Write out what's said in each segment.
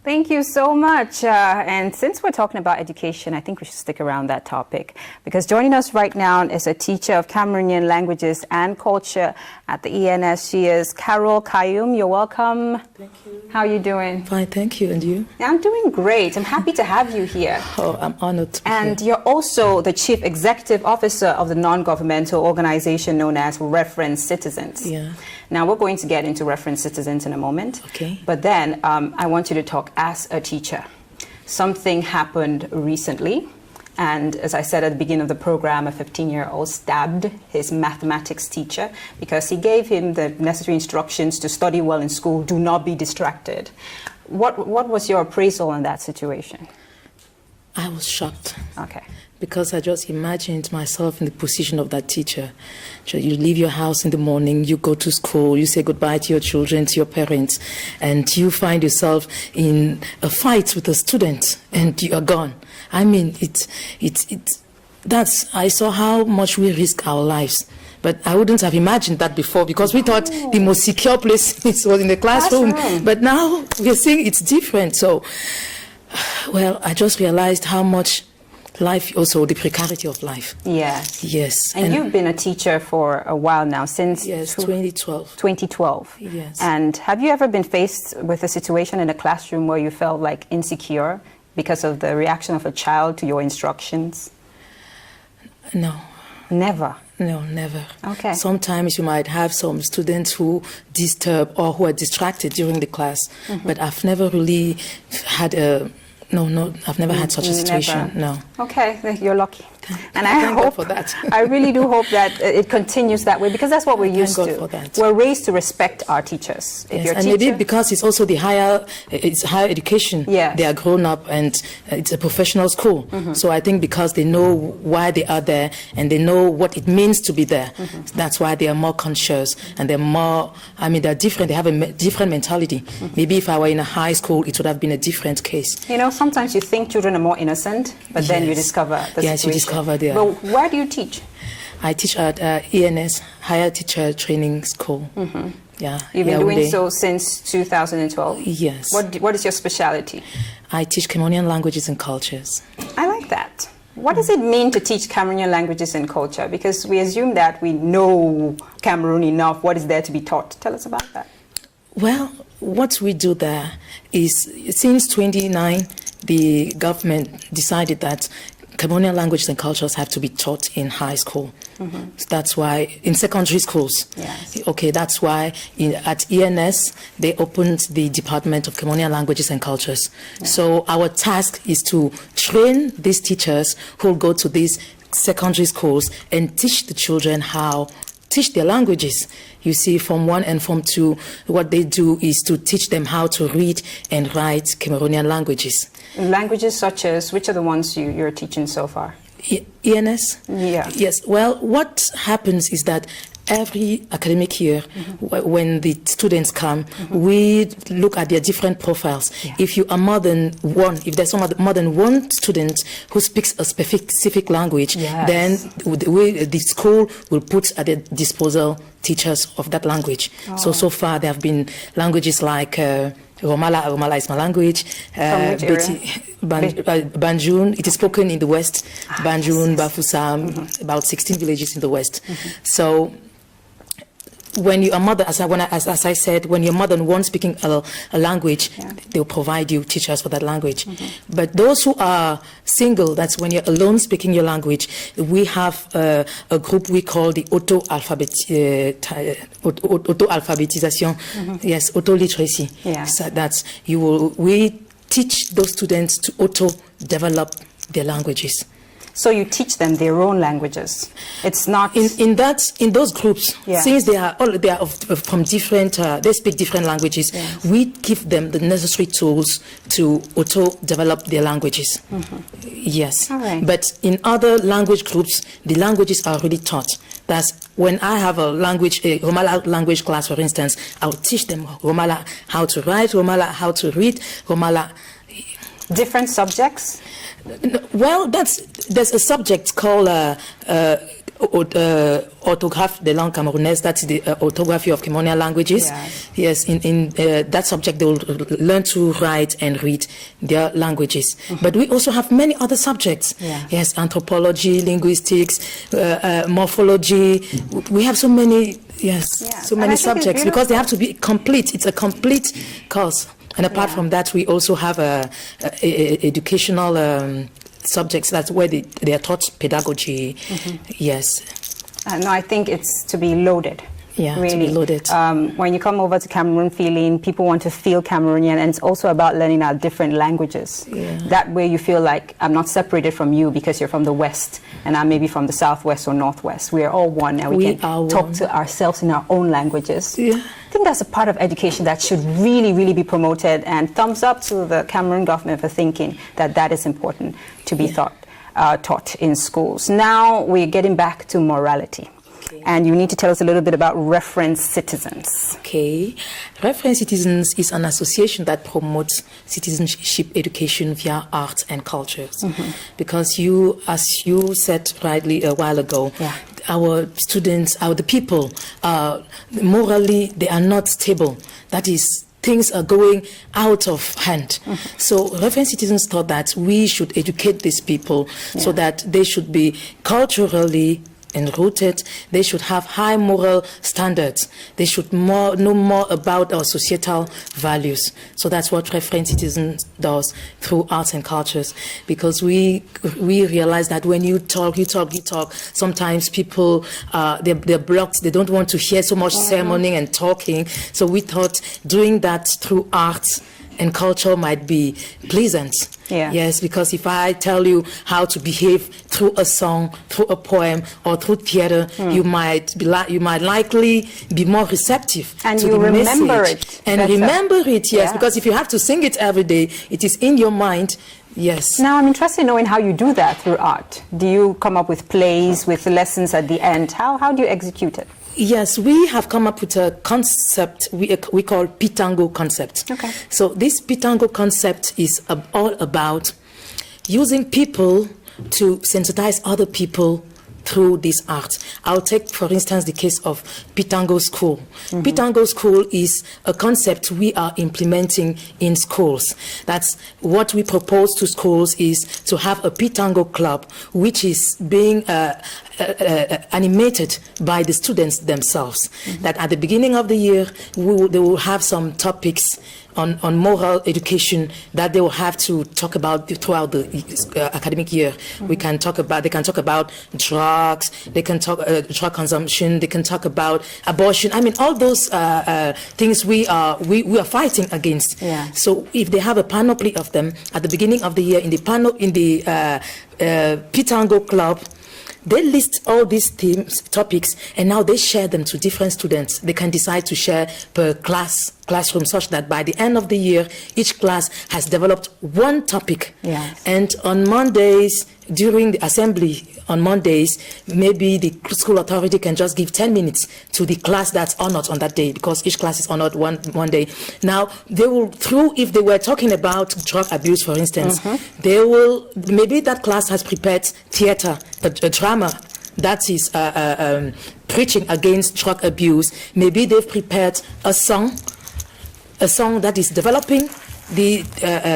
Thank you so much. And since we're talking about education, I think we should stick around that topic, because joining us right now is a teacher of Cameroonian languages and culture at the ENS. She is Carol Kayum. You're welcome. Thank you. How are you doing? Fine, thank you. And you? I'm doing great. I'm happy to have you here. Oh, I'm honored to be And here. you're also the Chief Executive Officer of the non-governmental organization known as Reference Citizens. Yeah. Now, we're going to get into Reference Citizens in a moment. Okay. But then I want you to talk as a teacher. Something happened recently. And as I said at the beginning of the program, a 15-year-old stabbed his mathematics teacher because he gave him the necessary instructions to study well in school, do not be distracted. What was your appraisal on that situation? I was shocked. Okay. Because I just imagined myself in the position of that teacher. So you leave your house in the morning, you go to school, you say goodbye to your children, to your parents, and you find yourself in a fight with a student, and you are gone. I mean, I saw how much we risk our lives. But I wouldn't have imagined that before, because we thought the most secure place was in the classroom. But now we're seeing it's different. So, well, I just realized how much life, also the precarity of life. Yes. Yes. And you've been a teacher for a while now, since 2012. 2012. Yes. And have you ever been faced with a situation in a classroom where you felt like insecure because of the reaction of a child to your instructions? No. Never? No, never. Okay. Sometimes you might have some students who disturb or who are distracted during the class, but I've never really had a... No, I've never had such a situation. No. Okay, you're lucky. And I Thank God hope for that. I really do hope that it continues that way, because that's what we're used Thank to. God for that. We're raised to respect our teachers. If Yes, you're a and teacher, maybe because it's also it's higher education. Yes. They are grown up and it's a professional school. So I think because they know why they are there and they know what it means to be there, that's why they are more conscious and they're more, I mean, they're different. They have a different mentality. Maybe if I were in a high school, it would have been a different case. you know, sometimes you think children are more innocent, but then you discover the situation. Yes, you discover they are. But where do you teach? I teach at ENS, Higher Teacher Training School. Yeah. You've been doing so since 2012? Yes. What is your specialty? I teach Cameroonian languages and cultures. I like that. What does it mean to teach Cameroonian languages and culture? Because we assume that we know Cameroon enough. What is there to be taught? Tell us about that. Well, what we do there is, since 2009, the government decided that Cameroonian languages and cultures have to be taught in high school. So that's why, in secondary schools. Yes. Okay, that's why at ENS, they opened the Department of Cameroonian Languages and Cultures. So our task is to train these teachers who will go to these secondary schools and teach the children teach their languages. You see, Form 1 and Form 2, what they do is to teach them how to read and write Cameroonian languages. Languages such as, which are the ones you're teaching so far? ENS? Yeah. Yes. Well, what happens is that every academic year, when the students come, we look at their different profiles. Yeah. If you are more than one, if there's more than one student who speaks a specific language, then the school will put at their disposal teachers of that language. So far there have been languages like Romala is my language. Banjul, it is spoken in the west. Banjul, Bafoussam, about 16 villages in the west. So when you are mother, as I said, when you're more than one speaking a language, they'll provide you teachers for that language. But those who are single, that's when you're alone speaking your language, we have a group we call the auto-alphabetisation, yes, auto-literacy. So that's, we teach those students to auto-develop their languages. So you teach them their own languages. It's not in those groups. Since they are from different, they speak different languages. We give them the necessary tools to auto-develop their languages. Yes. All right. But in other language groups, the languages are already taught. That's when I have a Romala language class, for instance, I'll teach them Romala, how to write Romala, how to read Romala. Different subjects? Well, there's a subject called orthographe des langues camerounaises, that's the orthography of Cameroonian languages. Yes, in that subject they will learn to write and read their languages. But we also have many other subjects. Yes, anthropology, linguistics, morphology. We have so many, so many subjects because they have to be complete. It's a complete course. And apart from that, we also have educational subjects. That's where they are taught pedagogy. Yes. No, I think it's to be loaded. Yeah, really. to be loaded. When you come over to Cameroon Feeling, people want to feel Cameroonian, and it's also about learning our different languages. That way you feel like I'm not separated from you because you're from the West, and I'm maybe from the Southwest or Northwest. We are all one, and we can talk to ourselves in our own languages. I think that's a part of education that should really, really be promoted, and thumbs up to the Cameroon government for thinking that that is important to be taught in schools. Now we're getting back to morality. And you need to tell us a little bit about Reference Citizens. Okay. Reference Citizens is an association that promotes citizenship education via arts and cultures. Because as you said rightly a while ago, our students, the people, morally, they are not stable. That is, things are going out of hand. So Reference Citizens thought that we should educate these people so that they should be culturally enrooted, they should have high moral standards, they should know more about our societal values. So that's what Reference Citizens does through arts and cultures, because we realize that when you talk, sometimes people, they're blocked, they don't want to hear so much sermoning and talking. So we thought doing that through arts and culture might be pleasant. Yes, because if I tell you how to behave through a song, through a poem, or through theater, you might likely be more receptive and to you the remember message. It and better. Remember it, because if you have to sing it every day, it is in your mind. Yes. Now I'm interested in knowing how you do that through art. Do you come up with plays with lessons at the end? How do you execute it? Yes, we have come up with a concept we call PITANGO concept. Okay. So this PITANGO concept is all about using people to sensitize other people through this art. I'll take, for instance, the case of PITANGO School. PITANGO School is a concept we are implementing in schools. That's what we propose to schools, is to have a PITANGO club, which is being animated by the students themselves. That at the beginning of the year, they will have some topics on moral education that they will have to talk about throughout the academic year. They can talk about drugs, they can talk drug consumption, they can talk about abortion. I mean, all those things we are fighting against. So if they have a panoply of them at the beginning of the year in the PITANGO club, they list all these topics, and now they share them to different students. They can decide to share per classroom, such that by the end of the year, each class has developed one topic. And on Mondays, during the assembly on Mondays, maybe the school authority can just give 10 minutes to the class that's honored on that day, because each class is honored one day. Now, they will, if they were talking about drug abuse, for instance, they will, maybe that class has prepared theater, a drama that is preaching against drug abuse. Maybe they've prepared a song that is developing the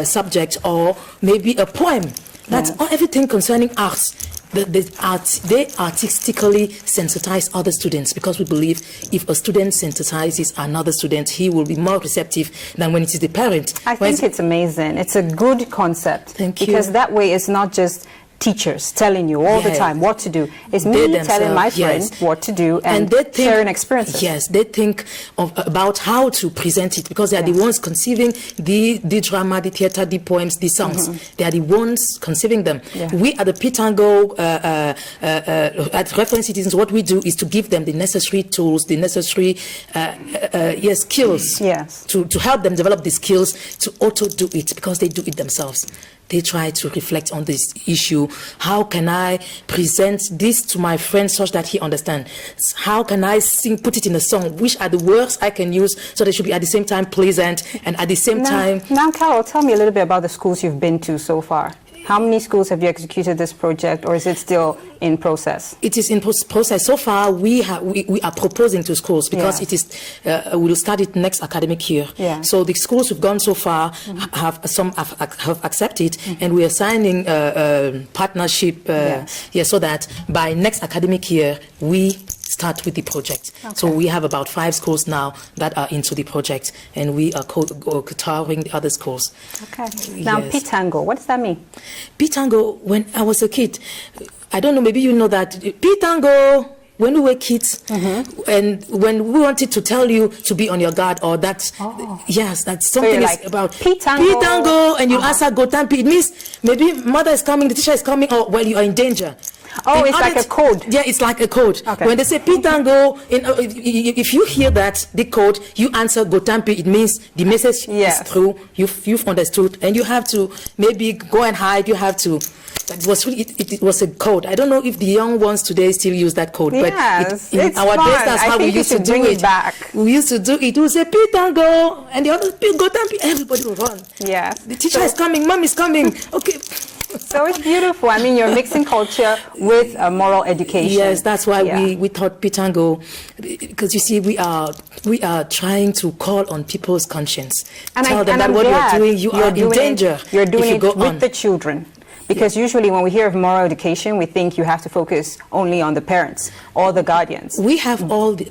subject, or maybe a poem. That's everything concerning arts. They artistically sensitize other students, because we believe if a student sensitizes another student, he will be more receptive than when it is the parent. I think it's amazing. It's a good concept. Thank you. Because that way it's not just teachers telling you all the time what to do. It's me telling my friend what to do, and they think, sharing experiences. Yes, they think about how to present it, because they are the ones conceiving the drama, the theater, the poems, the songs. They are the ones conceiving them. We at the PITANGO, at Reference Citizens, what we do is to give them the necessary tools, the necessary skills to help them develop the skills to auto do it, because they do it themselves. They try to reflect on this issue. How can I present this to my friend such that he understands? How can I put it in a song? Which are the words I can use so they should be at the same time pleasant and at the same time... Now, Carol, tell me a little bit about the schools you've been to so far. How many schools have you executed this project, or is it still in process? It is in process. So far, we are proposing to schools because it is. We will start it next academic year. Yeah. So the schools we've gone so far have accepted, and we are signing partnership. So that by next academic year we start with the project. Okay. So we have about 5 schools now that are into the project, and we are touring the other schools. Okay. Now, PITANGO, what does that mean? PITANGO, when I was a kid, I don't know, maybe you know that PITANGO, when we were kids, and when we wanted to tell you to be on your guard, or that's, yes, that's something so like, about PITANGO, and you answer Gotampi. It means maybe mother is coming, the teacher is coming, or well, you are in danger. Oh, it's like a code. Yeah, it's like a code. Okay. When they say PITANGO, if you hear that, the code, you answer Gotampi, it means the message is through, you've understood, and you have to maybe go and hide, you have to. That was really, it was a code. I don't know if the young ones today still use that code, but in our days, that's how we used to do it. We used to do it. We would say PITANGO, and the other Gotampi, everybody will run. Yeah. The teacher is coming, mom is coming. Okay. So it's beautiful. I mean, you're mixing culture with moral education. Yes, that's why we thought PITANGO, because you see, we are trying to call on people's conscience. And tell them that what you're doing, you are in danger. You're doing it with the children. Because usually when we hear of moral education, we think you have to focus only on the parents or the guardians. We have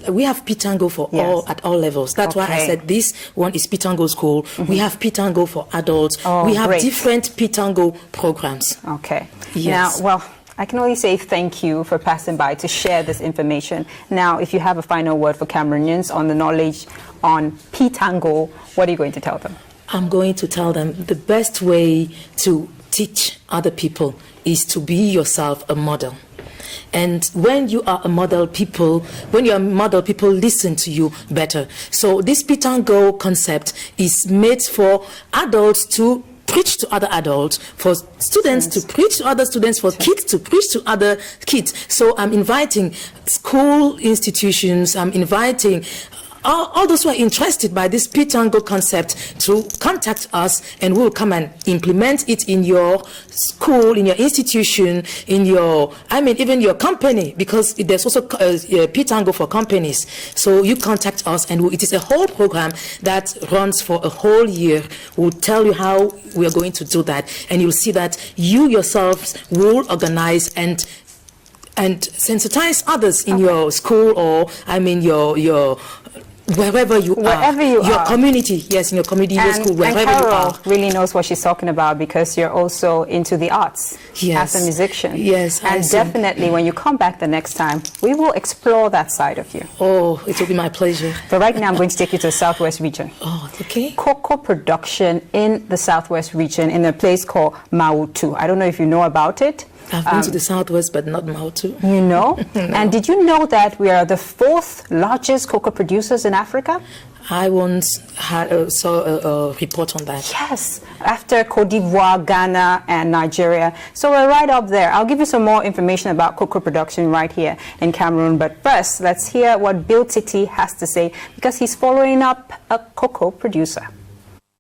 we have PITANGO for at all levels. That's why I said this one is PITANGO school. We have PITANGO for adults. We have different PITANGO programs. Okay. Yes. Now, well, I can only say thank you for passing by to share this information. Now, if you have a final word for Cameroonians on the knowledge on PITANGO, what are you going to tell them? I'm going to tell them the best way to teach other people is to be yourself a model. And when you are a model, people listen to you better. So this PITANGO concept is made for adults to preach to other adults, for students to preach to other students, for kids to preach to other kids. So I'm inviting school institutions, I'm inviting all those who are interested by this PITANGO concept to contact us, and we'll come and implement it in your school, in your institution, in your, even your company, because there's also PITANGO for companies. So you contact us, and it is a whole program that runs for a whole year. We'll tell you how we are going to do that, and you'll see that you yourselves will organize and sensitize others in your school, or your wherever you are, your community, in your community, your school, wherever you are. Really knows what she's talking about, because you're also into the arts as a musician. Yes, and definitely when you come back the next time, we will explore that side of you. Oh, it will be my pleasure. But right now, I'm going to take you to the Southwest region. Oh, okay. Cocoa production in the Southwest region in a place called Mautu. I don't know if you know about it. I've been to the Southwest, but not Mautu. You know? No. And did you know that we are the 4th largest cocoa producers in Africa? I once saw a report on that. Yes, after Cote d'Ivoire, Ghana, and Nigeria. So we're right up there. I'll give you some more information about cocoa production right here in Cameroon. But first, let's hear what Bill Titi has to say, because he's following up a cocoa producer.